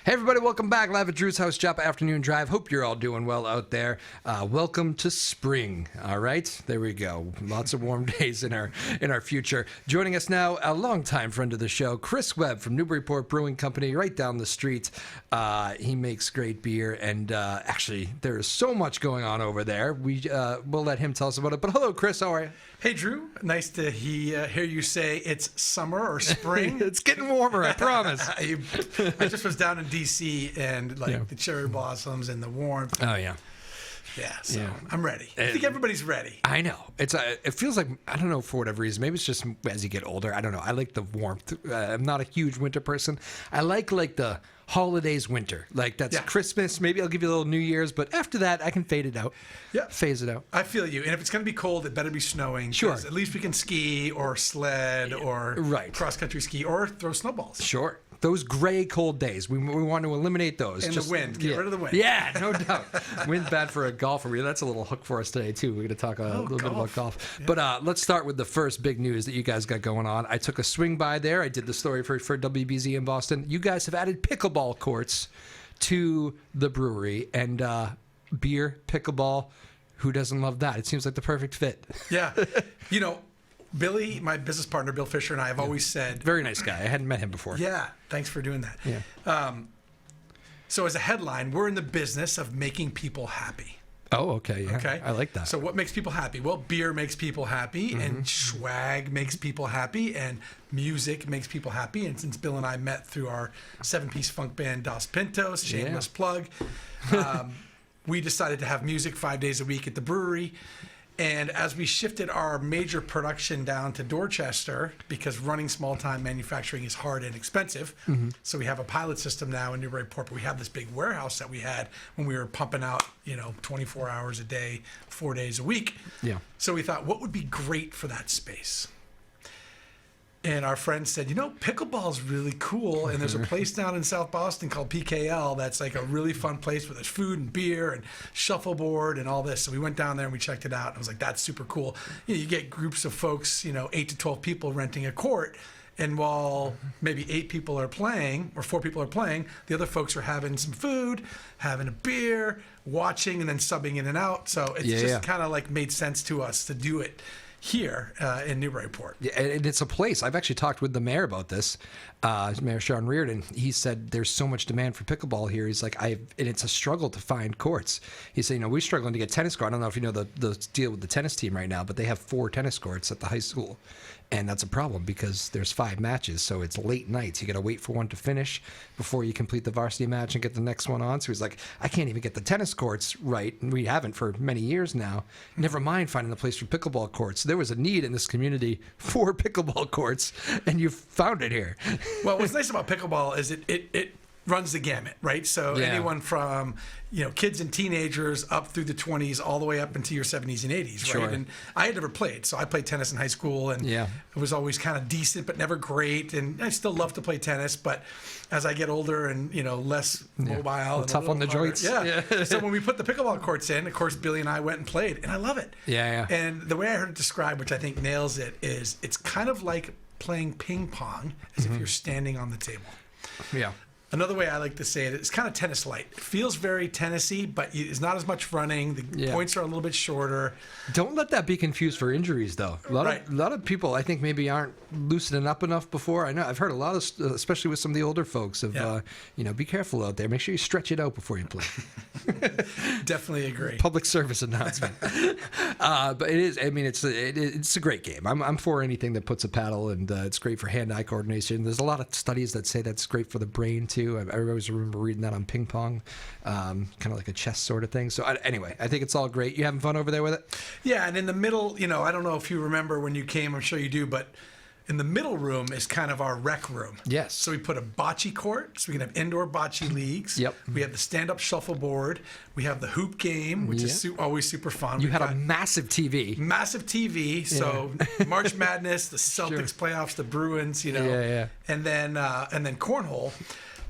Hey everybody, welcome back live at Drew's house, Joppa Afternoon Drive. Hope you're all doing well out there. Welcome to spring. All right, there we go. Lots of warm days in our future. Joining us now, a longtime friend of the show, Chris Webb from Newburyport Brewing Company, right down the street. He makes great beer, and actually, there is so much going on over there. We'll let him tell us about it. But hello, Chris. How are you? Hey, Drew. Nice to hear you say it's summer or spring. It's getting warmer, I promise. I just was down in D.C. and the cherry blossoms and the warmth. Oh, yeah. Yeah, so I'm ready. I think everybody's ready. I know. It feels like, I don't know, for whatever reason, maybe it's just as you get older. I don't know. I like the warmth. I'm not a huge winter person. I like the holidays winter. Like that's Christmas. Maybe I'll give you a little New Year's, but after that, I can fade it out. Yeah. Phase it out. I feel you. And if it's going to be cold, it better be snowing. Sure. At least we can ski or sled or cross-country ski or throw snowballs. Sure. Those gray, cold days, we want to eliminate those. And the wind. Get rid of the wind. Yeah, no doubt. Wind's bad for a golfer. That's a little hook for us today, too. We're going to talk a little bit about golf. Yeah. But let's start with the first big news that you guys got going on. I took a swing by there. I did the story for WBZ in Boston. You guys have added pickleball courts to the brewery. And beer, pickleball, who doesn't love that? It seems like the perfect fit. Yeah. Billy, my business partner, Bill Fisher, and I have always said... Very nice guy. I hadn't met him before. Yeah. Thanks for doing that. Yeah. So as a headline, we're in the business of making people happy. Oh, okay. Yeah. Okay. I like that. So what makes people happy? Well, beer makes people happy, and swag makes people happy, and music makes people happy. And since Bill and I met through our 7-piece funk band, Dos Pintos, shameless plug, we decided to have music 5 days a week at the brewery. And as we shifted our major production down to Dorchester, because running small-time manufacturing is hard and expensive, so we have a pilot system now in Newburyport, but we have this big warehouse that we had when we were pumping out, 24 hours a day, 4 days a week. Yeah. So we thought, what would be great for that space? And our friend said, pickleball is really cool. And there's a place down in South Boston called PKL that's like a really fun place where there's food and beer and shuffleboard and all this. So we went down there and we checked it out. And I was like, that's super cool. You get groups of folks, 8 to 12 people renting a court. And while maybe 8 people are playing or 4 people are playing, the other folks are having some food, having a beer, watching, and then subbing in and out. So it's just kind of like made sense to us to do it here in Newburyport. Yeah, and it's a place. I've actually talked with the mayor about this, Mayor Sean Reardon. He said there's so much demand for pickleball here. He's like, and it's a struggle to find courts. He said, we're struggling to get tennis courts. I don't know if you know the deal with the tennis team right now, but they have 4 tennis courts at the high school. And that's a problem because there's 5 matches, so it's late nights. You got to wait for one to finish before you complete the varsity match and get the next one on. So he's like, I can't even get the tennis courts right, and we haven't for many years now. Never mind finding a place for pickleball courts. There was a need in this community for pickleball courts, and you found it here. Well, what's nice about pickleball is it runs the gamut, right? So anyone from kids and teenagers up through the 20s all the way up into your 70s and 80s, right? Sure. And I had never played, so I played tennis in high school, and it was always kind of decent but never great. And I still love to play tennis, but as I get older and less mobile, and tough on the joints. So when we put the pickleball courts in, of course, Billy and I went and played, and I love it. Yeah. And the way I heard it described, which I think nails it, is it's kind of like playing ping pong as if you're standing on the table. Yeah. Another way I like to say it is kind of tennis light. It feels very tennis-y, but it's not as much running. The points are a little bit shorter. Don't let that be confused for injuries, though. A lot of people, I think, maybe aren't loosening up enough before. I know I've heard a lot of, especially with some of the older folks, of be careful out there. Make sure you stretch it out before you play. Definitely agree. Public service announcement. But it is. I mean, it's a great game. I'm for anything that puts a paddle, and it's great for hand-eye coordination. There's a lot of studies that say that's great for the brain too. I always remember reading that on ping pong, kind of like a chess sort of thing. So anyway, I think it's all great. You having fun over there with it? Yeah, and in the middle, I don't know if you remember when you came. I'm sure you do, but in the middle room is kind of our rec room. Yes. So we put a bocce court, so we can have indoor bocce leagues. Yep. We have the stand-up shuffleboard. We have the hoop game, which is always super fun. You had a massive TV. Massive TV. So March Madness, the Celtics playoffs, the Bruins, and then cornhole.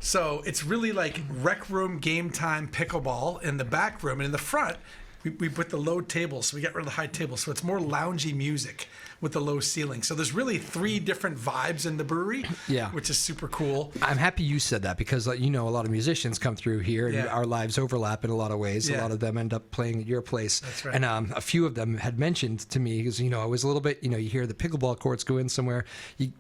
So it's really like rec room, game time, pickleball in the back room. And in the front, we put the low tables, so we got rid of the high tables, so it's more loungy music with the low ceiling. So there's really 3 different vibes in the brewery, which is super cool. I'm happy you said that because, a lot of musicians come through here and our lives overlap in a lot of ways. A lot of them end up playing at your place. That's right. And a few of them had mentioned to me, because, I was a little bit, you hear the pickleball courts go in somewhere.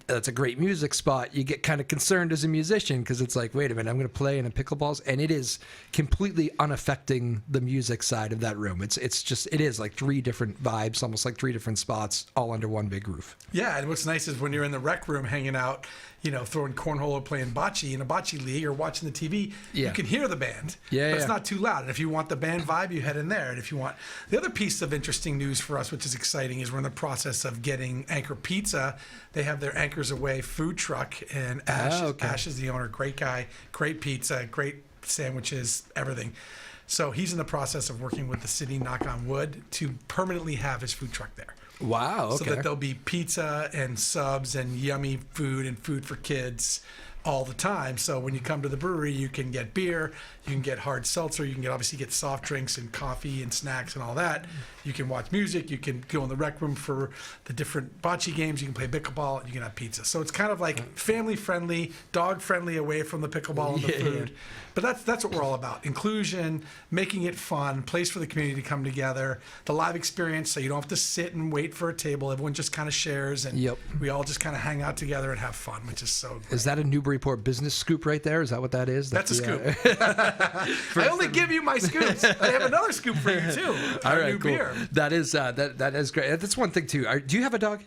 That's a great music spot. You get kind of concerned as a musician because it's like, wait a minute, I'm going to play in a pickleballs. And it is completely unaffecting the music side of that room. It is like 3 different vibes, almost like 3 different spots all under one big roof. Yeah, and what's nice is when you're in the rec room hanging out, throwing cornhole or playing bocce in a bocce league or watching the TV, you can hear the band, but it's not too loud. And if you want the band vibe, you head in there. And if you want... The other piece of interesting news for us, which is exciting, is we're in the process of getting Anchor Pizza. They have their Anchors Away food truck, and Ash is the owner. Great guy, great pizza, great sandwiches, everything. So he's in the process of working with the city, knock on wood, to permanently have his food truck there. Wow, okay. So that there'll be pizza and subs and yummy food and food for kids all the time. So when you come to the brewery, you can get beer, you can get hard seltzer, you can obviously get soft drinks and coffee and snacks and all that. You can watch music, you can go in the rec room for the different bocce games, you can play pickleball, and you can have pizza. So it's kind of like family friendly, dog friendly, away from the pickleball and the food. Yeah. But that's what we're all about. Inclusion, making it fun, place for the community to come together, the live experience, so you don't have to sit and wait for a table. Everyone just kind of shares, and we all just kind of hang out together and have fun, which is so great. Is that a Newburyport business scoop right there? Is that what that is? That's a scoop. I only give you my scoops. I have another scoop for you, too. Our new beer. That is great. That's one thing, too. Do you have a dog?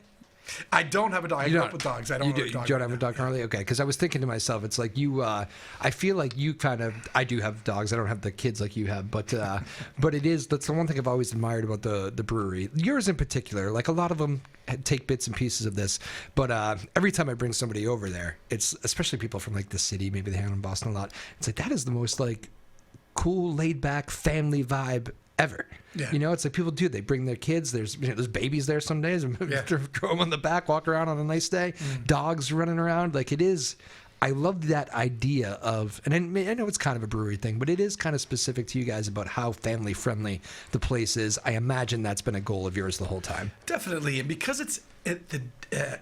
I don't have a dog. I grew up with dogs. I don't have a dog. You don't have a dog currently? Okay, because I was thinking to myself, it's like you, I feel like you kind of, I do have dogs. I don't have the kids like you have, but that's the one thing I've always admired about the brewery. Yours in particular, like a lot of them take bits and pieces of this, but every time I bring somebody over there, it's especially people from like the city, maybe they hang out in Boston a lot. It's like, that is the most like cool, laid back family vibe ever. Yeah. It's like people do. They bring their kids. There's babies there some days. And throw them on the back, walk around on a nice day. Dogs running around. Like it is. I love that idea of, and I know it's kind of a brewery thing, but it is kind of specific to you guys about how family friendly the place is. I imagine that's been a goal of yours the whole time. Definitely, and because it's at the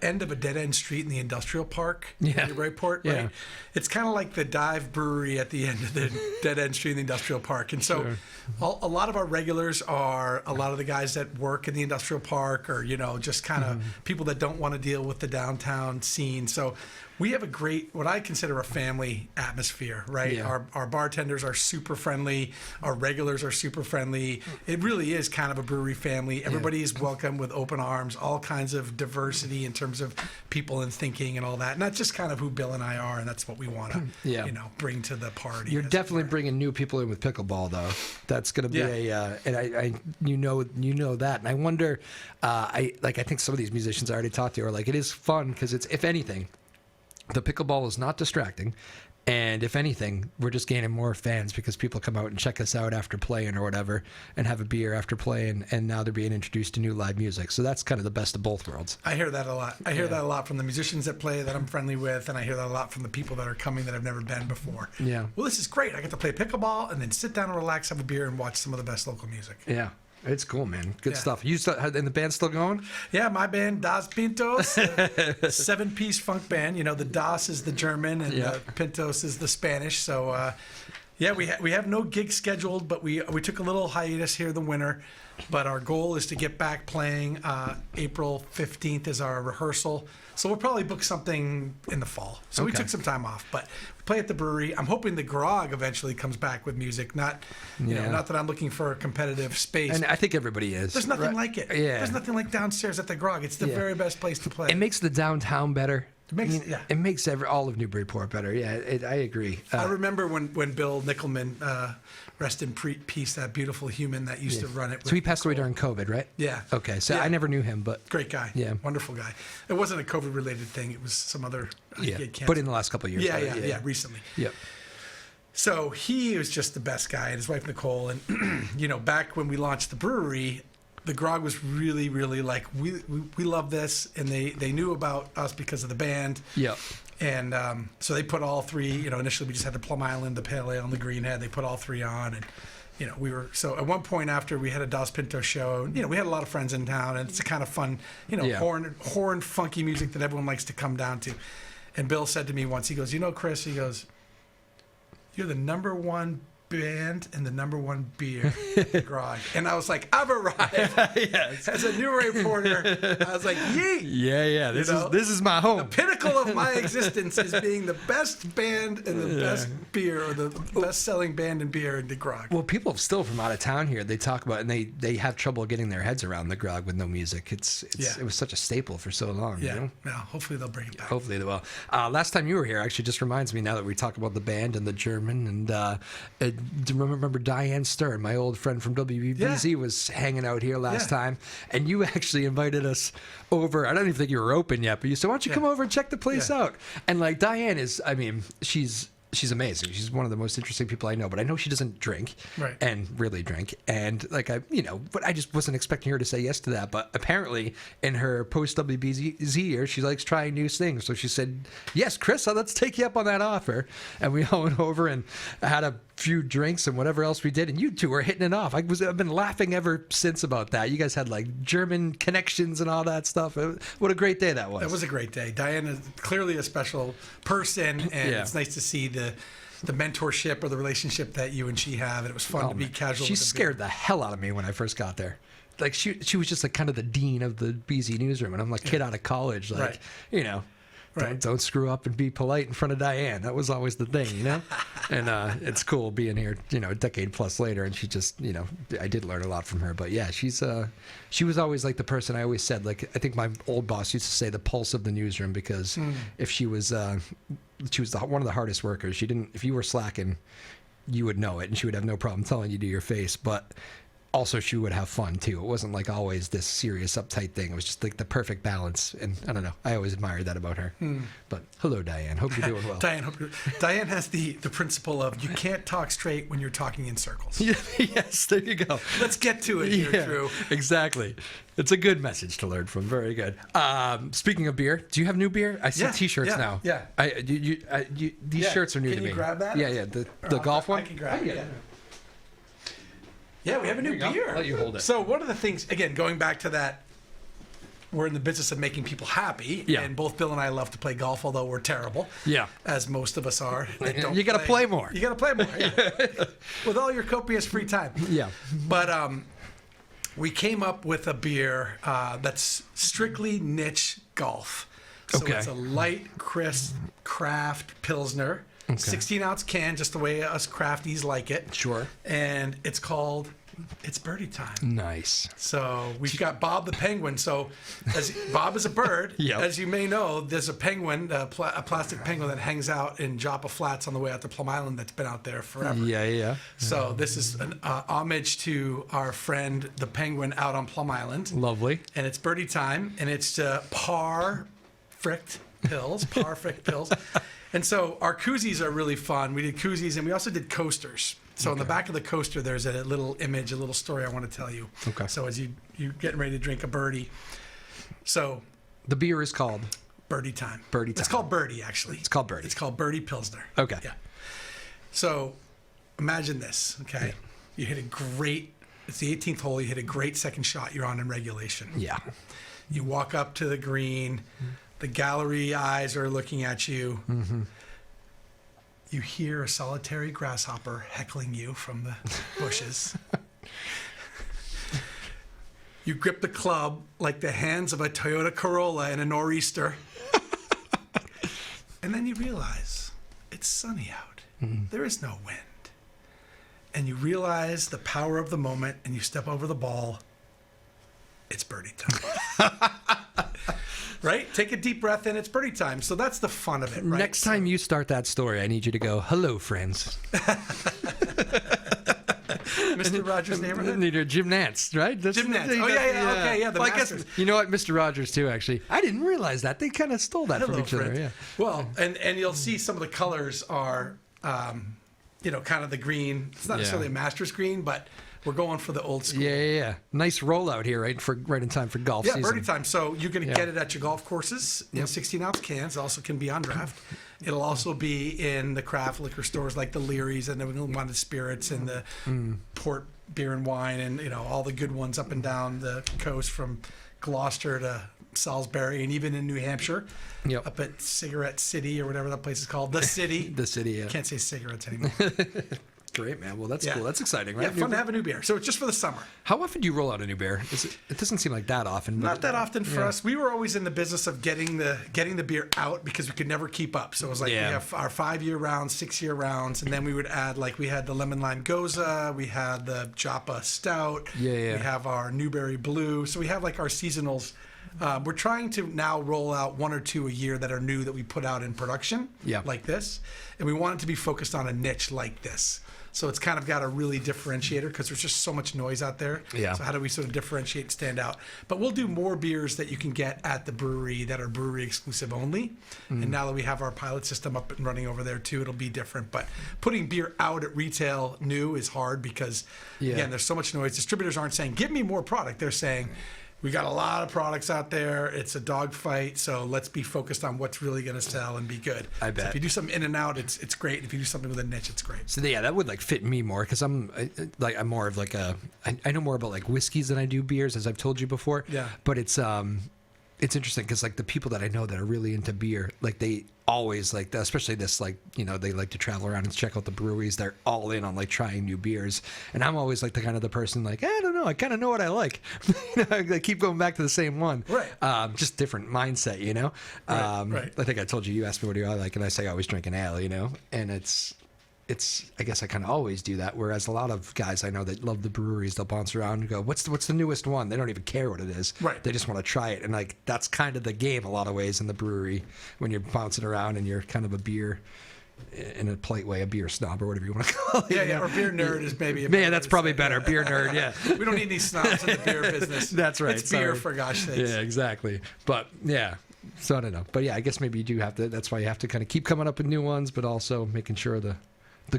end of a dead-end street in the industrial park in Newburyport, right? It's kind of like the dive brewery at the end of the dead-end street in the industrial park. And so a lot of our regulars are a lot of the guys that work in the industrial park or, just kind of people that don't want to deal with the downtown scene. So we have a great, what I consider a family atmosphere, right? Yeah. Our bartenders are super friendly. Our regulars are super friendly. It really is kind of a brewery family. Everybody is welcome with open arms, all kinds of diversity in terms of people and thinking and all that. And that's just kind of who Bill and I are, and that's what we want to, bring to the party. You're definitely bringing new people in with pickleball, though. That's going to be and I you know that. And I wonder, I think some of these musicians I already talked to are like, it is fun because it's, if anything, the pickleball is not distracting, and if anything, we're just gaining more fans because people come out and check us out after playing or whatever, and have a beer after playing, and now they're being introduced to new live music. So that's kind of the best of both worlds. I hear that a lot. I hear that a lot from the musicians that play that I'm friendly with, and I hear that a lot from the people that are coming that I've never been before. Yeah. Well, this is great. I get to play pickleball and then sit down and relax, have a beer, and watch some of the best local music. Yeah. It's cool, man. Good stuff. You and the band's still going? Yeah, my band, Das Pintos, 7-piece funk band. The Das is the German and the Pintos is the Spanish. So, we have no gig scheduled, but we took a little hiatus here the winter. But our goal is to get back playing. April 15th is our rehearsal. So we'll probably book something in the fall. So we took some time off, but we play at the brewery. I'm hoping the Grog eventually comes back with music. Not that I'm looking for a competitive space. And I think everybody is. There's nothing like it. Yeah. There's nothing like downstairs at the Grog. It's the very best place to play. It makes the downtown better. It makes all of Newburyport better. Yeah, I agree. I remember when Bill Nickelman, rest in peace, that beautiful human that used to run it. So he passed away during COVID, right? Yeah. Okay, so I never knew him, but great guy. Yeah, wonderful guy. It wasn't a COVID-related thing. It was some other. But in the last couple of years. Yeah, recently. Yep. So he was just the best guy, and his wife Nicole, and back when we launched the brewery. The Grog was really, really like, we love this, and they knew about us because of the band. Yep. And so they put all three, initially we just had the Plum Island, the Pale Ale, and the Greenhead. They put all three on, and so at one point after we had a Dos Pintos show, we had a lot of friends in town, and it's a kind of fun, Yeah. horn funky music that everyone likes to come down to. And Bill said to me once, he goes, Chris, he goes, you're the number one band and the number one beer grog. And I was like, I've arrived. Yes. As a Newburyporter, I was like, yeet. Yeah. This is my home. The pinnacle of my existence is being the best band and the best beer, or the best-selling band and beer in the grog. Well, people still from out of town here, they talk about, and they have trouble getting their heads around the grog with no music. It was such a staple for so long. Yeah. You know? Now, hopefully they'll bring it back. Hopefully they will. Last time you were here actually just reminds me, now that we talk about the band and the German, and do you remember Diane Stern, my old friend from WBZ, was hanging out here last time, and you actually invited us over. I don't even think you were open yet, but you said, why don't you come over and check the place out? And like, Diane is, I mean, she's amazing. She's one of the most interesting people I know, but I know she doesn't drink and really drink. And like, but I just wasn't expecting her to say yes to that. But apparently in her post WBZ year, she likes trying new things. So she said, yes, Chris, let's take you up on that offer. And we all went over and had a few drinks and whatever else we did. And you two were hitting it off. I've been laughing ever since about that. You guys had like German connections and all that stuff. What a great day that was. That was a great day. Diane is clearly a special person, and it's nice to see the mentorship or the relationship that you and she have. And it was fun to be casual. She scared the hell out of me when I first got there. Like she was just like kind of the dean of the BZ newsroom, and I'm like kid out of college, like don't screw up and be polite in front of Diane. That was always the thing, And it's cool being here, a decade plus later, and she just, I did learn a lot from her. But yeah, she was always like the person I always said, like, I think my old boss used to say the pulse of the newsroom, because if she was one of the hardest workers. If you were slacking, you would know it, and she would have no problem telling you to your face. But also, she would have fun too. It wasn't like always this serious, uptight thing. It was just like the perfect balance. And I don't know, I always admired that about her. But hello, Diane. Hope you're doing well. Diane has the principle of you can't talk straight when you're talking in circles. Yes, there you go. Let's get to it here, Drew. Exactly. It's a good message to learn from. Very good. Speaking of beer, do you have new beer? I see T-shirts now. Yeah. These shirts are new to me. Can you grab that? Yeah. The golf one. I can grab it. Yeah, we have a new beer. I'll let you hold it. So one of the things, again, going back to that, we're in the business of making people happy. Yeah. And both Bill and I love to play golf, although we're terrible. Yeah. As most of us are. You got to play more. You got to play more. Yeah. With all your copious free time. Yeah. But we came up with a beer that's strictly niche golf. So it's a light, crisp craft Pilsner. 16-ounce can, just the way us crafties like it. Sure. And it's called It's Birdie Time. Nice. So we've got Bob the Penguin. So Bob is a bird. As you may know, there's a penguin, a plastic penguin that hangs out in Joppa Flats on the way out to Plum Island that's been out there forever. Yeah. So this is an homage to our friend the penguin out on Plum Island. Lovely. And it's Birdie Time, and it's par-fricked pills. And so our koozies are really fun. We did koozies, and we also did coasters. So on the back of the coaster, there's a little image, a little story I want to tell you. Okay. So as you're getting ready to drink a birdie. So the beer is called Birdie Time. Birdie Time. It's called Birdie, actually. It's called Birdie. It's called Birdie Pilsner. Okay. Yeah. So imagine this, okay? Yeah. You hit it's the 18th hole, you hit a great second shot, you're on in regulation. Yeah. You walk up to the green, the gallery eyes are looking at you. Mm-hmm. You hear a solitary grasshopper heckling you from the bushes. You grip the club like the hands of a Toyota Corolla in a nor'easter. And then you realize it's sunny out. Mm-hmm. There is no wind. And you realize the power of the moment, and you step over the ball. It's birdie time. Right? Take a deep breath in. It's birdie time. So that's the fun of it, right? Next time you start that story, I need you to go, hello, friends. Mr. Rogers' neighborhood? Need a Jim Nance, right? Jim Nance. Oh, yeah. Okay, yeah. Well, I guess, you know what? Mr. Rogers, too, actually. I didn't realize that. They kind of stole that from each other. Yeah. Well, and you'll see some of the colors are, kind of the green. It's not necessarily a master's green, but we're going for the old school. Yeah. Nice rollout here, right in time for golf season. Yeah, birdie time. So you're going to get it at your golf courses in 16-ounce cans. Also can be on draft. It'll also be in the craft liquor stores like the Leary's and the New England Spirits and the Port Beer and Wine and, you know, all the good ones up and down the coast from Gloucester to Salisbury and even in New Hampshire. Yep. Up at Cigarette City or whatever that place is called. The City. The City, yeah. Can't say cigarettes anymore. Great, man. Well, that's Yeah. cool. That's exciting, right? Yeah, fun to have a new beer. So it's just for the summer. How often do you roll out a new beer? It doesn't seem like that often. Not that often for us. We were always in the business of getting the beer out because we could never keep up. So it was like we have our 5-year rounds, 6-year rounds, and then we would add, like, we had the Lemon Lime Goza, we had the Joppa Stout, we have our Newberry Blue. So we have like our seasonals. We're trying to now roll out 1 or 2 a year that are new that we put out in production, like this, and we want it to be focused on a niche like this. So it's kind of got a really differentiator because there's just so much noise out there. Yeah. So how do we sort of differentiate, stand out? But we'll do more beers that you can get at the brewery that are brewery exclusive only. And now that we have our pilot system up and running over there too, it'll be different. But putting beer out at retail new is hard because, again, there's so much noise. Distributors aren't saying, give me more product. They're saying, we got a lot of products out there. It's a dogfight, so let's be focused on what's really going to sell and be good. I bet. So if you do something in and out, it's great. If you do something with a niche, it's great. So yeah, that would like fit me more because I'm more of like I know more about like whiskeys than I do beers, as I've told you before. Yeah. But it's interesting because like the people that I know that are really into beer, like they always like, especially this, like, you know, they like to travel around and check out the breweries. They're all in on like trying new beers, and I'm always like the kind of the person like, I don't know, I kind of know what I like. You know, I keep going back to the same one. Right. Just different mindset, you know. Right. I think I told you asked me what do I like, and I say I always drink an ale, you know, and it's I guess I kind of always do that. Whereas a lot of guys I know that love the breweries, they'll bounce around and go, what's the newest one? They don't even care what it is. Right. They just want to try it. And like, that's kind of the game a lot of ways in the brewery when you're bouncing around and you're kind of a beer, in a polite way, a beer snob or whatever you want to call it. Yeah. Or beer nerd is maybe Man, that's probably better. Beer nerd, yeah. We don't need any snobs in the beer business. That's right. It's beer, for gosh sakes. Yeah, exactly. But yeah. So I don't know. But yeah, I guess maybe you do have to, that's why you have to kind of keep coming up with new ones, but also making sure the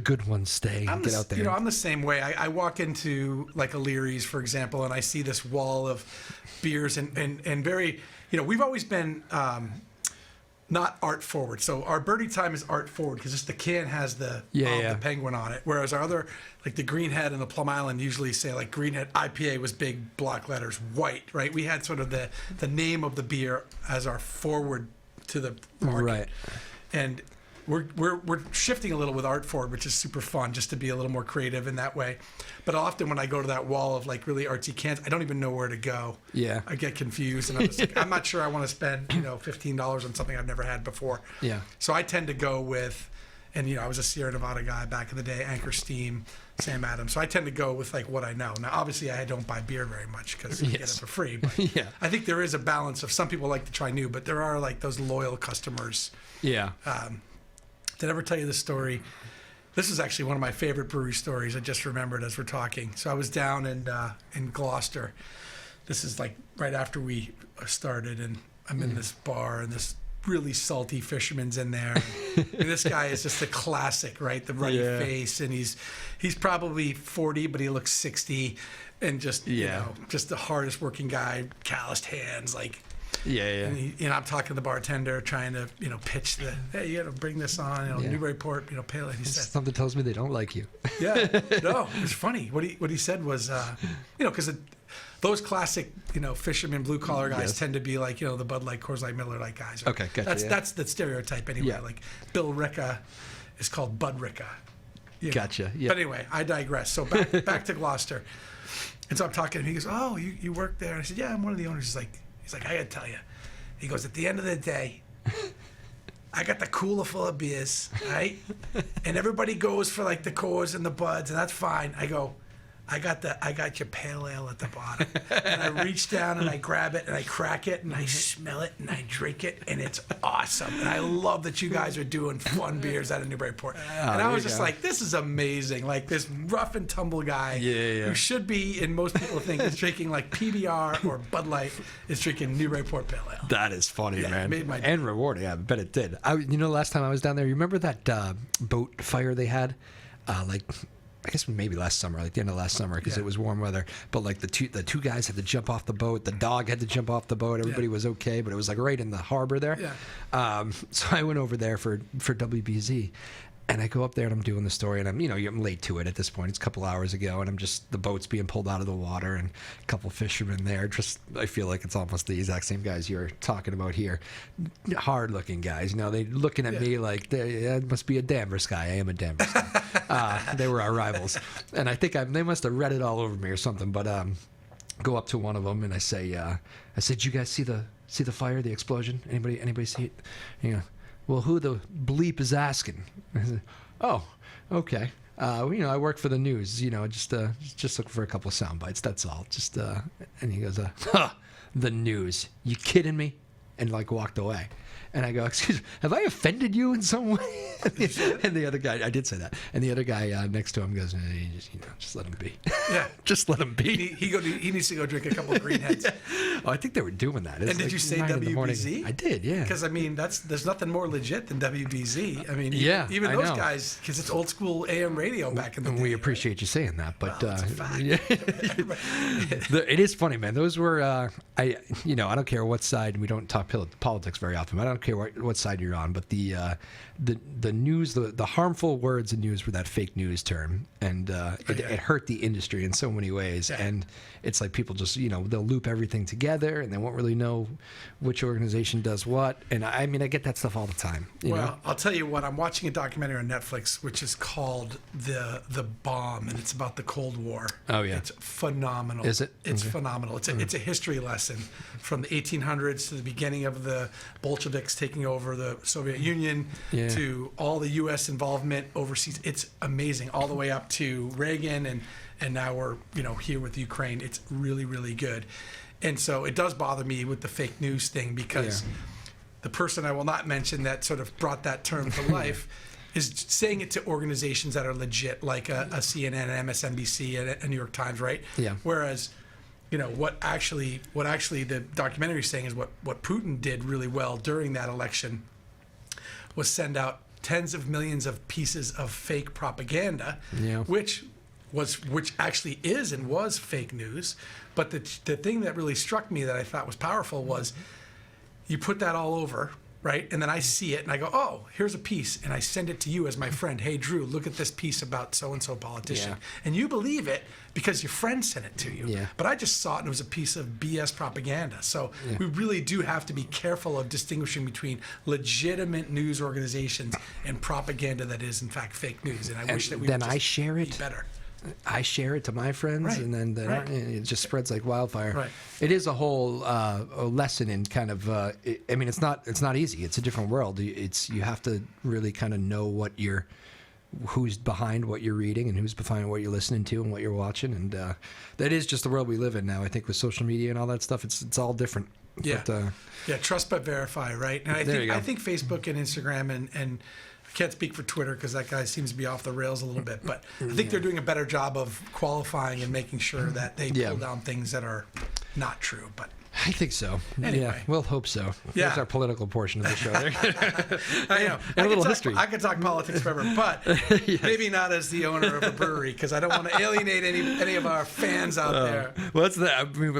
good ones stay and get out there. You know, I'm the same way. I walk into like a Leary's, for example, and I see this wall of beers and very, you know, we've always been not art forward. So our birdie time is art forward because just the can has the penguin on it. Whereas our other, like the Greenhead and the Plum Island usually say like Greenhead IPA was big block letters, white, right? We had sort of the name of the beer as our forward to the market. Right. And we're shifting a little with art forward, which is super fun, just to be a little more creative in that way. But often when I go to that wall of like really artsy cans, I don't even know where to go. Yeah. I get confused, and I'm just like, I'm not sure I want to spend $15 on something I've never had before. Yeah. So I tend to go with, and I was a Sierra Nevada guy back in the day, Anchor Steam, Sam Adams. So I tend to go with like what I know. Now, obviously, I don't buy beer very much because I get it for free. But I think there is a balance of some people like to try new, but there are like those loyal customers. Yeah. Did I ever tell you this story? This is actually one of my favorite brewery stories. I just remembered as we're talking. So I was down in Gloucester. This is like right after we started, and I'm in this bar, and this really salty fisherman's in there. And this guy is just a classic, right? The ruddy face, and he's probably 40, but he looks 60, and just just the hardest working guy, calloused hands, like. Yeah. And I'm talking to the bartender, trying to, pitch the, hey, you got to bring this on, Newburyport, pale. And he said, something tells me they don't like you. No, it was funny. What he said was, because those classic, fishermen, blue collar guys tend to be like, the Bud Light, Coors Light, Miller Light guys. Right? Okay, gotcha. That's the stereotype anyway. Yeah. Like Bill Ricca is called Bud Ricca. Gotcha. Yeah. But anyway, I digress. So back to Gloucester. And so I'm talking to him. He goes, oh, you work there? And I said, yeah, I'm one of the owners. He's like, I gotta tell you. He goes, at the end of the day, I got the cooler full of beers, right? And everybody goes for like the Coors and the Buds, and that's fine. I go, I got your pale ale at the bottom. And I reach down and I grab it and I crack it and I smell it and I drink it, and it's awesome. And I love that you guys are doing fun beers out of Newburyport. And I was just like, this is amazing. Like this rough and tumble guy who should be, and most people think is drinking like PBR or Bud Light, is drinking Newburyport Pale Ale. That is funny, man. Made my and rewarding. I bet it did. Last time I was down there, you remember that boat fire they had? I guess maybe last summer, like the end of last summer, because it was warm weather. But like the two guys had to jump off the boat. The dog had to jump off the boat. Everybody was okay, but it was like right in the harbor there. Yeah. So I went over there for WBZ. And I go up there and I'm doing the story, and I'm late to it at this point. It's a couple hours ago, and the boat's being pulled out of the water, and a couple fishermen there. I feel like it's almost the exact same guys you're talking about here. Hard-looking guys. They looking at me like, it must be a Danvers guy. I am a Danvers guy. They were our rivals. And I think they must have read it all over me or something, but go up to one of them, and I say, "Did you guys see the fire, the explosion? Anybody see it?" Well, who the bleep is asking? I said, oh, okay. I work for the news. Just looking for a couple of sound bites. That's all. And he goes, the news? You kidding me? And walked away. And I go, excuse me, have I offended you in some way? And the other guy, I did say that. And the other guy next to him goes, just let him be. Yeah. Just let him be. He needs to go drink a couple of greenheads. Yeah. Oh, I think they were doing that. And did you say WBZ? I did, yeah. Because, there's nothing more legit than WBZ. Even those guys, because it's old school AM radio back in the day. And we appreciate you saying that. But it's a fact. It is funny, man. Those were, I don't care what side, we don't talk politics very often, but I don't care what side you're on, but the news, the harmful words in news were that fake news term, and it hurt the industry in so many ways. Yeah. And it's like people just they'll loop everything together, and they won't really know which organization does what. And I get that stuff all the time. Well, I'll tell you what, I'm watching a documentary on Netflix which is called the Bomb, and it's about the Cold War. Oh yeah, it's phenomenal. Is it? It's phenomenal. It's a history lesson from the 1800s to the beginning of the Bolsheviks taking over the Soviet Union to all the U.S. involvement overseas. It's amazing, all the way up to Reagan, and now we're here with Ukraine. It's really, really good. And so it does bother me with the fake news thing, because the person I will not mention that sort of brought that term to life is saying it to organizations that are legit, like a CNN, an MSNBC, a New York Times, right? Yeah. Whereas, what actually the documentary is saying is what Putin did really well during that election was send out tens of millions of pieces of fake propaganda, which actually is and was fake news. But the thing that really struck me that I thought was powerful was you put that all over, right? And then I see it and I go, oh, here's a piece. And I send it to you as my friend. Hey, Drew, look at this piece about so-and-so politician. Yeah. And you believe it because your friend sent it to you. Yeah. But I just saw it and it was a piece of BS propaganda. So we really do have to be careful of distinguishing between legitimate news organizations and propaganda that is, in fact, fake news. And I wish that we would I share it better. I share it to my friends, and then it just spreads like wildfire. Right. It is a whole a lesson in kind of. It's not easy. It's a different world. You have to really kind of know who's behind what you're reading and who's behind what you're listening to and what you're watching, and that is just the world we live in now. I think with social media and all that stuff, it's all different. Yeah. But, trust but verify, right? And I think Facebook and Instagram and I can't speak for Twitter because that guy seems to be off the rails a little bit, but I think they're doing a better job of qualifying and making sure that they pull down things that are not true. But I think so. Anyway. Yeah, we'll hope so. Yeah. That's our political portion of the show there. I know. And a little history. I could talk politics forever, but maybe not as the owner of a brewery, because I don't want to alienate any of our fans out there. Well,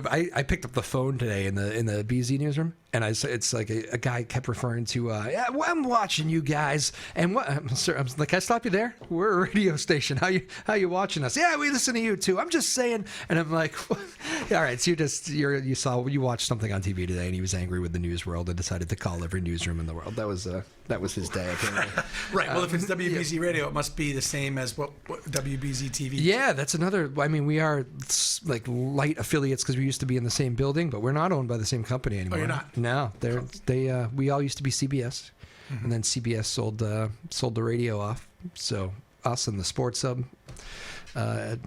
I picked up the phone today in the BZ newsroom, and it's like a guy kept referring to, I'm watching you guys, and what? Sir, I'm like, can I stop you there? We're a radio station. How you watching us? Yeah, we listen to you too. I'm just saying, and I'm like, all right. So you watched something on TV today, and he was angry with the news world and decided to call every newsroom in the world. That was his day. Apparently. Right. Well, if it's WBZ radio, it must be the same as what WBZ TV. Yeah, that's another. I mean, we are like light affiliates because we used to be in the same building, but we're not owned by the same company anymore. Oh, you're not? No, we all used to be CBS, and then CBS sold the radio off. So us and the sports sub.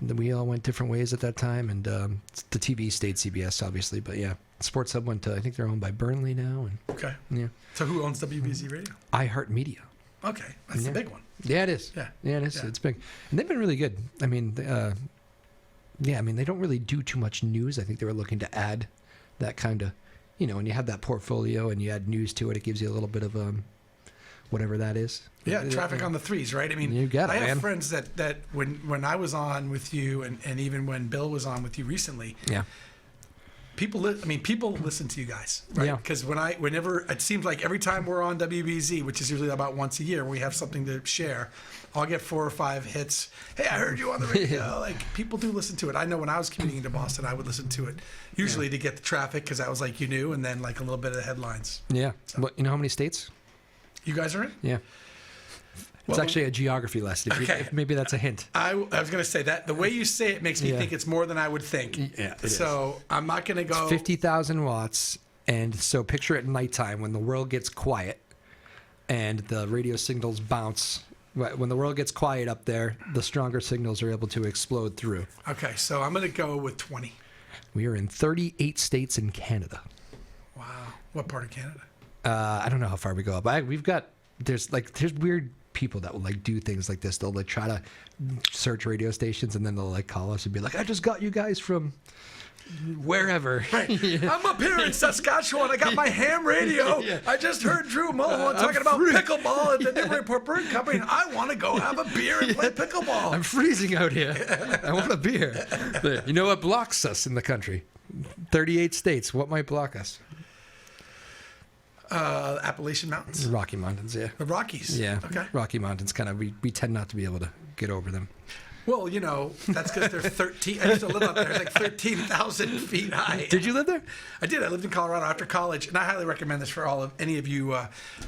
We all went different ways at that time, and the TV stayed CBS, obviously, but yeah, Sports Hub went to, I think they're owned by Burnley now. And, okay. Yeah. So who owns WBZ Radio? iHeartMedia. Okay, that's the big one. Yeah, it is. Yeah, it is. Yeah. It's big, and they've been really good. I mean, they don't really do too much news. I think they were looking to add that kind of, when you have that portfolio and you add news to it, it gives you a little bit of whatever that is. Yeah, traffic on the threes, right? I mean, You got it, I have man. friends that when I was on with you, and even when Bill was on with you recently, Yeah. people listen to you guys, right? Yeah. Because whenever it seems like every time we're on WBZ, which is usually about once a year, we have something to share. I'll get 4 or 5 hits. Hey, I heard you on the radio. Like, people do listen to it. I know when I was commuting to Boston, I would listen to it, usually to get the traffic, because that was like you knew, and then like a little bit of the headlines. Yeah. But you know how many states? You guys are in? Yeah. It's Well, actually a geography lesson. If maybe that's a hint. I was going to say that the way you say it makes me Yeah. think it's more than I would think. Yeah, it So I'm not going to go. 50,000 watts. And so picture it at nighttime when the world gets quiet and the radio signals bounce. When the world gets quiet up there, the stronger signals are able to explode through. Okay, so I'm going to go with 20. We are in 38 states in Canada. Wow. What part of Canada? I don't know how far we go up. There's weird people that will like do things like this. They'll like try to search radio stations and then they'll like call us and be like, I just got you guys from wherever. Right. I'm up here in Saskatchewan. I got my ham radio. Yeah. I just heard Drew Moholland talking about pickleball at the Newburyport Brewing Company, and I want to go have a beer and play pickleball. I'm freezing out here. I want a beer. You know what blocks us in the country? 38 states. What might block us? Appalachian Mountains. Rocky Mountains, yeah. The Rockies. Yeah. Okay. Rocky Mountains kind of, we tend not to be able to get over them. Well, you know, that's because they're 13. I used to live up there. It's like 13,000 feet high. Did you live there? I did. I lived in Colorado after college, and I highly recommend this for any of you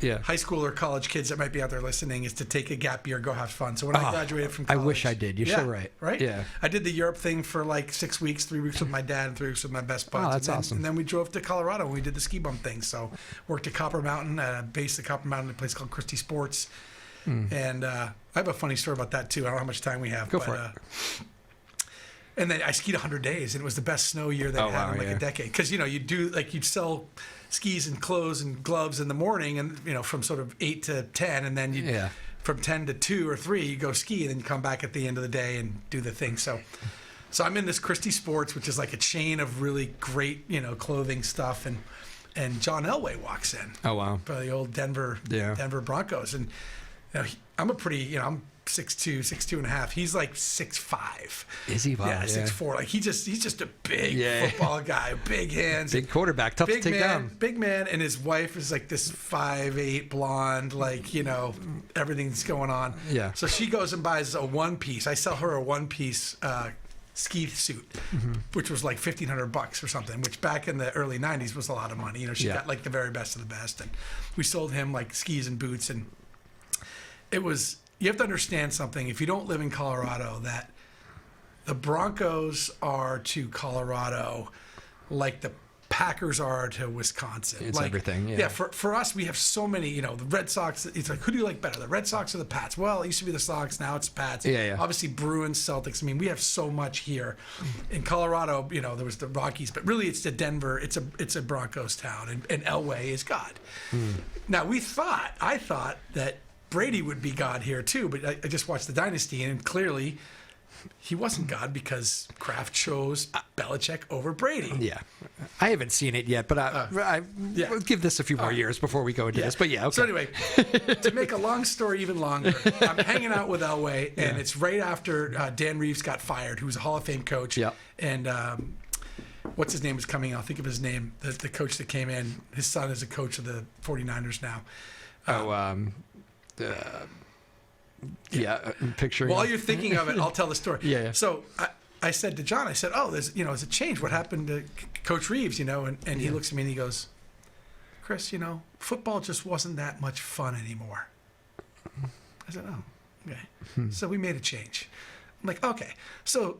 high school or college kids that might be out there listening, is to take a gap year, go have fun. So when I graduated from I college, wish I did. You're so right. Right? Yeah. I did the Europe thing for like 6 weeks, 3 weeks with my dad and 3 weeks with my best buds. Oh, that's and then, awesome. And then we drove to Colorado and we did the ski bump thing. So worked at Copper Mountain, base at Copper Mountain, at a place called Christie Sports. And I have a funny story about that too. I don't know how much time we have. Go for it. And then I skied 100 days, and it was the best snow year they've had in like a decade. Because, you know, you'd sell skis and clothes and gloves in the morning, and, you know, from sort of 8 to 10, and then from 10 to 2 or 3, you go ski, and then you come back at the end of the day and do the thing. So I'm in this Christie Sports, which is like a chain of really great, you know, clothing stuff, and John Elway walks in. Oh, wow. By the old Denver Broncos. And you know, I'm I'm 6'2", 6'2.5". He's like 6'5". Is he? Wow, yeah, 6'4". Like he's just a big football guy, big hands, big quarterback, tough to take down. Big man, and his wife is like this 5'8" blonde, like, you know, everything's going on. Yeah. So she goes and buys a one-piece. I sell her a one-piece ski suit, which was like $1,500 or something, which back in the early 90s was a lot of money. You know, she got like the very best of the best, and we sold him like skis and boots, and it was. You have to understand something, if you don't live in Colorado, that the Broncos are to Colorado like the Packers are to Wisconsin. It's like, everything, Yeah, for us, we have so many, you know, the Red Sox, it's like, who do you like better, the Red Sox or the Pats? Well, it used to be the Sox, now it's the Pats. Yeah. Obviously, Bruins, Celtics. I mean, we have so much here. In Colorado, you know, there was the Rockies, but really it's the Denver, it's a Broncos town, and Elway is God. Now, I thought that Brady would be God here too, but I just watched the Dynasty, and clearly he wasn't God because Kraft chose Belichick over Brady. Yeah, I haven't seen it yet, but we'll give this a few more years before we go into this. But okay. So anyway, to make a long story even longer, I'm hanging out with Elway, and it's right after Dan Reeves got fired, who was a Hall of Fame coach. Yeah. And what's his name is coming? I'll think of his name. The coach that came in, his son is a coach of the 49ers now. I'm picturing. While you're thinking of it, I'll tell the story. Yeah. So I said to John, I said, there's a change. What happened to Coach Reeves, you know? And he looks at me and he goes, Chris, you know, football just wasn't that much fun anymore. I said, oh, okay. So we made a change. I'm like, okay. So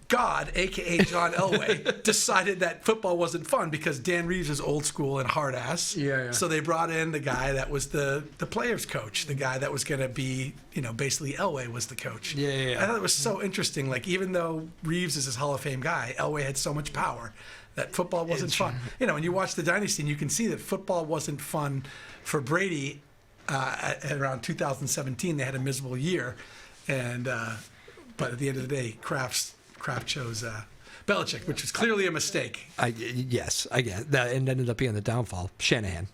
God, a.k.a. John Elway, decided that football wasn't fun because Dan Reeves is old school and hard ass. Yeah. So they brought in the guy that was the players coach, the guy that was going to be, you know, basically Elway was the coach. Yeah. I thought it was so interesting. Like, even though Reeves is his Hall of Fame guy, Elway had so much power that football wasn't fun. You know, when you watch the Dynasty, and you can see that football wasn't fun for Brady at around 2017. They had a miserable year. And but at the end of the day, Kraft chose. Belichick, which was clearly a mistake. Yes, I get that, and ended up being the downfall. Shanahan.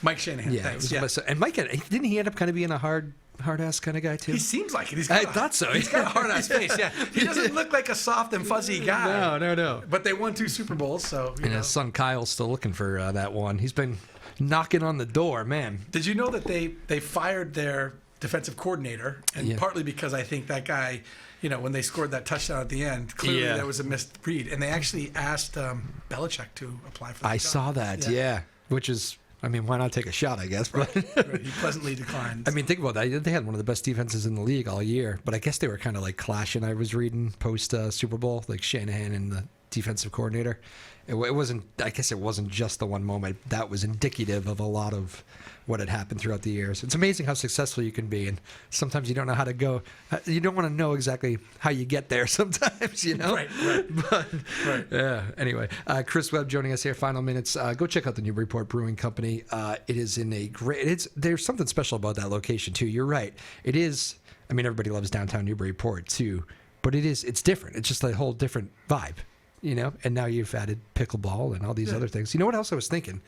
Mike Shanahan. Yeah, Thanks. and Mike, didn't he end up kind of being a hard ass kind of guy too? He seems like it. I thought so. He's got a hard ass face. Yeah, he doesn't look like a soft and fuzzy guy. No. But they won 2 Super Bowls, so. And his son Kyle's still looking for that one. He's been knocking on the door, man. Did you know that they fired their defensive coordinator, and partly because I think that guy, when they scored that touchdown at the end, clearly there was a misread, and they actually asked Belichick to apply for the job. I saw that, which is, I mean, why not take a shot, I guess. But Right. He pleasantly declined. I mean, think about that. They had one of the best defenses in the league all year, but I guess they were kind of like clashing. I was reading post Super Bowl, like Shanahan and the defensive coordinator. It wasn't. I guess it wasn't just the one moment. That was indicative of a lot of what had happened throughout the years. It's amazing how successful you can be, and sometimes you don't know how to go. You don't want to know exactly how you get there. Sometimes, Right. But, Right. Yeah. Anyway, Chris Webb joining us here. Final minutes. Go check out the Newburyport Brewing Company. It is in a great. There's something special about that location too. You're right. It is. I mean, everybody loves downtown Newburyport too, but it's different. It's just a whole different vibe. And now you've added pickleball and all these other things. You know what else I was thinking?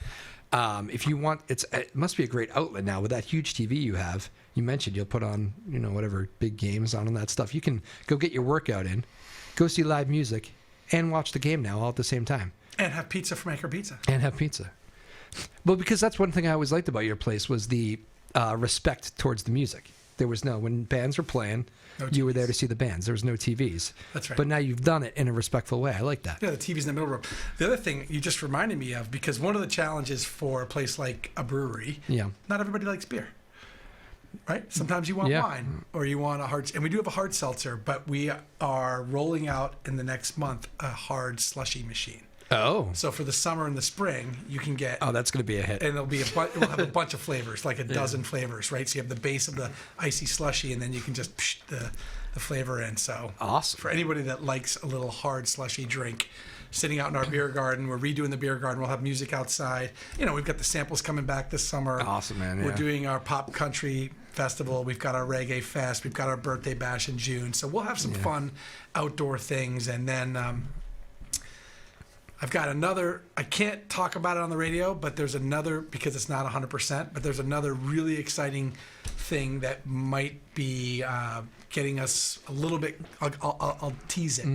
If you want, it must be a great outlet now with that huge TV you have. You mentioned you'll put on, whatever big games on and that stuff. You can go get your workout in, go see live music, and watch the game now all at the same time. And have pizza from Anchor Pizza. Well, because that's one thing I always liked about your place was the respect towards the music. There was when bands were playing, you were there to see the bands. There was no TVs. That's right. But now you've done it in a respectful way. I like that. Yeah, the TV's in the middle room. The other thing you just reminded me of, because one of the challenges for a place like a brewery, not everybody likes beer, right? Sometimes you want wine or you want and we do have a hard seltzer, but we are rolling out in the next month a hard slushy machine. Oh. So for the summer and the spring, you can get. Oh, that's going to be a hit. And it'll have a bunch of flavors, like a dozen flavors, right? So you have the base of the icy slushy, and then you can just psh the flavor in. So awesome. For anybody that likes a little hard slushy drink, sitting out in our beer garden, we're redoing the beer garden. We'll have music outside. We've got the samples coming back this summer. Awesome, man. We're doing our pop country festival. We've got our reggae fest. We've got our birthday bash in June. So we'll have some fun outdoor things, and then. I've got another, I can't talk about it on the radio, but there's another, because it's not 100%, but there's another really exciting thing that might be getting us a little bit, I'll tease it.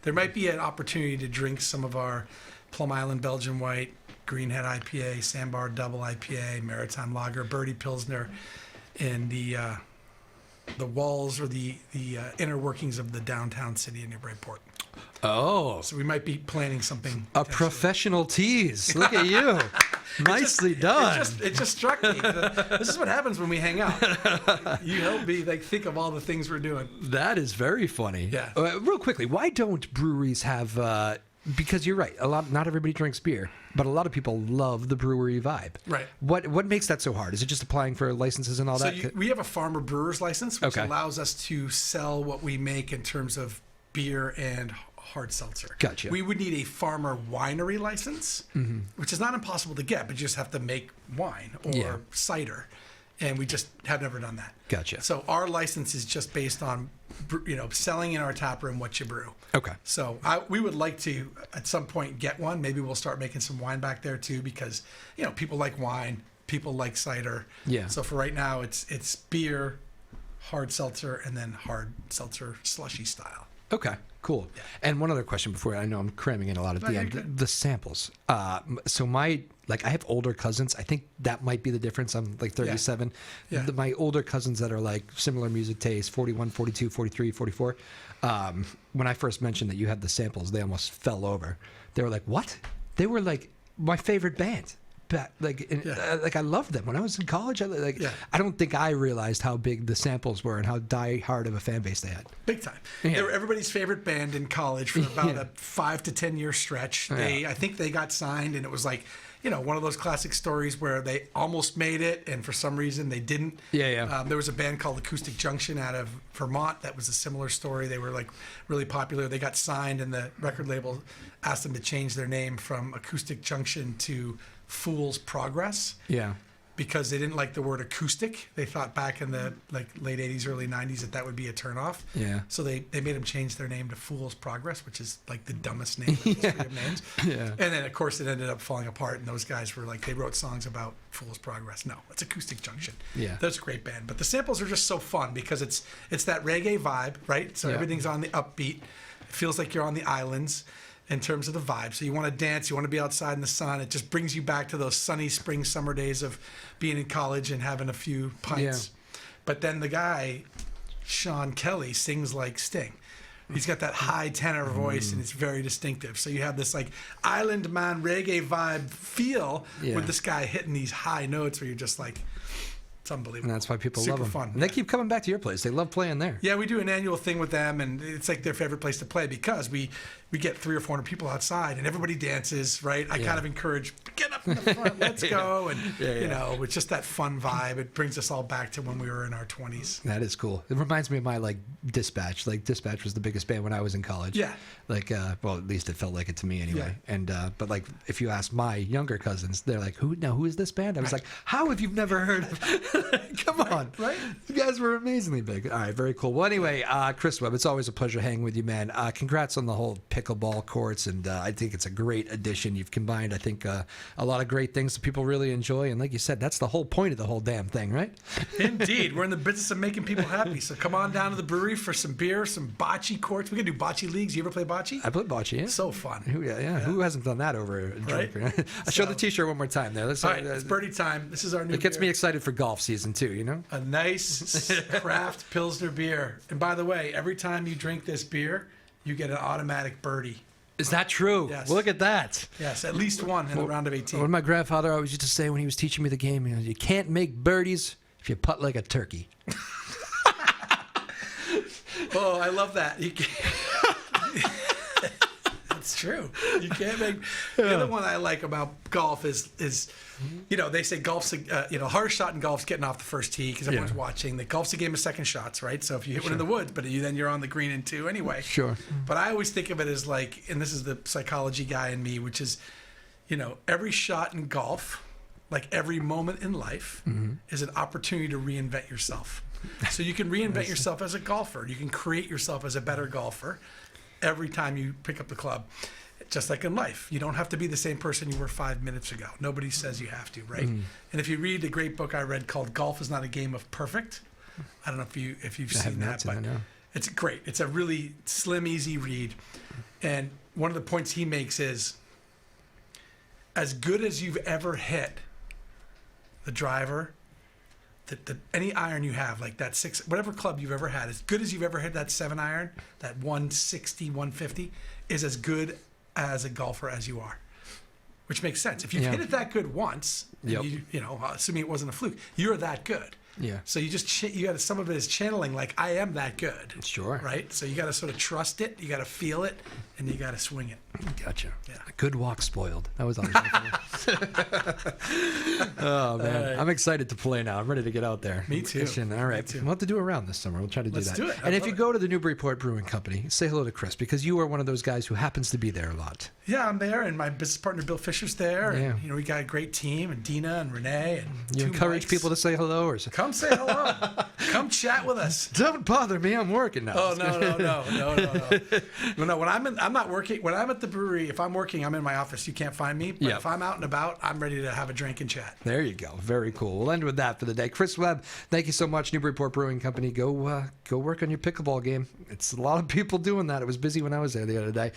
There might be an opportunity to drink some of our Plum Island Belgian White, Greenhead IPA, Sandbar Double IPA, Maritime Lager, Birdie Pilsner in the walls or the inner workings of the downtown city of Newburyport. Oh. So we might be planning something. A professional tease. Look at you. Nicely done. It just struck me. This is what happens when we hang out. You help me think of all the things we're doing. That is very funny. Yeah. Real quickly, why don't breweries have... because you're right. Not everybody drinks beer, but a lot of people love the brewery vibe. Right. What makes that so hard? Is it just applying for licenses and all that? So we have a farmer brewer's license, which allows us to sell what we make in terms of beer and hard seltzer. Gotcha. We would need a farmer winery license, which is not impossible to get, but you just have to make wine or cider, and we just have never done that. Gotcha. So our license is just based on, selling in our tap room what you brew. Okay. So we would like to at some point get one. Maybe we'll start making some wine back there too, because people like wine, people like cider. Yeah. So for right now, it's beer, hard seltzer, and then hard seltzer slushy style. Okay, cool. Yeah. And one other question before, I know I'm cramming in a lot at the end. The samples. So I have older cousins. I think that might be the difference. I'm like 37. Yeah. My older cousins that are like similar music taste, 41, 42, 43, 44. When I first mentioned that you had the samples, they almost fell over. They were like, what? They were like my favorite band. I loved them when I was in college. I don't think I realized how big the samples were and how die-hard of a fan base they had. Big time. Yeah. They were everybody's favorite band in college for about a 5 to 10 year stretch. I think they got signed, and it was like, one of those classic stories where they almost made it, and for some reason they didn't. Yeah. There was a band called Acoustic Junction out of Vermont that was a similar story. They were like really popular. They got signed, and the record label asked them to change their name from Acoustic Junction to Fool's Progress. Yeah. because they didn't like the word acoustic. They thought back in the late 80s, early 90s that would be a turnoff. Yeah. So they made them change their name to Fool's Progress, which is like the dumbest name in the history of names. Yeah. And then, of course, it ended up falling apart, and those guys were like, they wrote songs about Fool's Progress. No, it's Acoustic Junction. Yeah. That's a great band. But the samples are just so fun because it's that reggae vibe, right? So everything's on the upbeat. It feels like you're on the islands in terms of the vibe. So you want to dance, you want to be outside in the sun. It just brings you back to those sunny spring, summer days of being in college and having a few pints. Yeah. But then the guy, Sean Kelly, sings like Sting. He's got that high tenor voice, and it's very distinctive. So you have this like island man reggae vibe feel with this guy hitting these high notes where you're just like, it's unbelievable. And that's why people Super love them. fun. And they keep coming back to your place. They love playing there. Yeah, we do an annual thing with them, and it's like their favorite place to play because we get 300 or 400 people outside, and everybody dances, right? I kind of encourage, get up in the front, let's go. And, you know, it's just that fun vibe. It brings us all back to when we were in our 20s. That is cool. It reminds me of my, Dispatch. Dispatch was the biggest band when I was in college. Yeah. Well, at least it felt like it to me anyway. Yeah. And, but, if you ask my younger cousins, they're like, who is this band? I was like, how have you never heard of Come on. Right? You guys were amazingly big. All right, very cool. Well, anyway, Chris Webb, it's always a pleasure hanging with you, man. Congrats on the whole pickleball courts, and I think it's a great addition. You've combined, I think, a lot of great things that people really enjoy, and like you said, that's the whole point of the whole damn thing, right? Indeed. We're in the business of making people happy, so come on down to the brewery for some beer, some bocce courts. We can do bocce leagues. You ever play bocce? I play bocce, yeah. So fun. Yeah. Who hasn't done that over a drink? Right? I'll show the T-shirt one more time there. All right, it's birdie time. This is our new It gets beer. me excited for golf season, too, you know? A nice craft Pilsner beer. And by the way, every time you drink this beer, you get an automatic birdie. Is that true? Yes. Look at that. Yes, at least one in the round of 18. What my grandfather always used to say when he was teaching me the game, you can't make birdies if you putt like a turkey. Oh, I love that. You can't... That's true. You can't make. The other one I like about golf is they say golf's hardest shot in golf's getting off the first tee because everyone's watching. The golf's a game of second shots, right? So if you hit one in the woods, but then you're on the green in two anyway. Sure. But I always think of it as and this is the psychology guy in me, which is, every shot in golf, like every moment in life, is an opportunity to reinvent yourself. So you can reinvent yourself as a golfer. You can create yourself as a better golfer every time you pick up the club. Just like in life, you don't have to be the same person you were 5 minutes ago. Nobody says you have to, right? And if you read a great book I read called "Golf Is Not a Game of Perfect," I don't know if you've seen that, but it's great. It's a really slim, easy read. And one of the points he makes is, as good as you've ever hit the driver, any iron you have, like that whatever club you've ever had, as good as you've ever hit that 7-iron, that 160, 150, is as good as a golfer as you are. Which makes sense. If you've hit it that good once, assuming it wasn't a fluke, you're that good. Yeah. So you got to, some of it is channeling, like, I am that good. Sure. Right? So you got to sort of trust it, you got to feel it, and you got to swing it. Gotcha. Yeah. A good walk spoiled. That was always my favorite. Oh, man. Right. I'm excited to play now. I'm ready to get out there. Me too. Fishing. All right. Me too. We'll have to do a round this summer. We'll try to do Let's that. do it. And if you go to the Newburyport Brewing Company, say hello to Chris, because you are one of those guys who happens to be there a lot. Yeah, I'm there, and my business partner Bill Fisher's there. Yeah. And, we got a great team, and Dina and Renee. And You encourage people to say hello? Or come say hello. Come chat with us. Don't bother me. I'm working now. Oh, no. No, when I'm not working. When I'm at the brewery, if I'm working, I'm in my office. You can't find me. But if I'm out and about, I'm ready to have a drink and chat. There you go. Very cool. We'll end with that for the day. Chris Webb, thank you so much. Newburyport Brewing Company. Go work on your pickleball game. It's a lot of people doing that. It was busy when I was there the other day.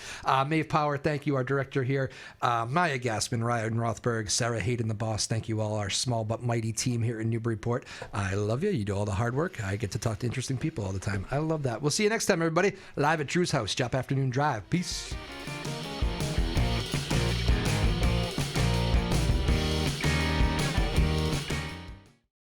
Maeve Power, thank you. Our director here. Maya Gassman, Ryan Rothberg, Sarah Hayden, the boss. Thank you all, our small but mighty team here in Newburyport. I love you. You do all the hard work. I get to talk to interesting people all the time. I love that. We'll see you next time, everybody. Live at Drew's house, Joppa Afternoon Drive. Peace.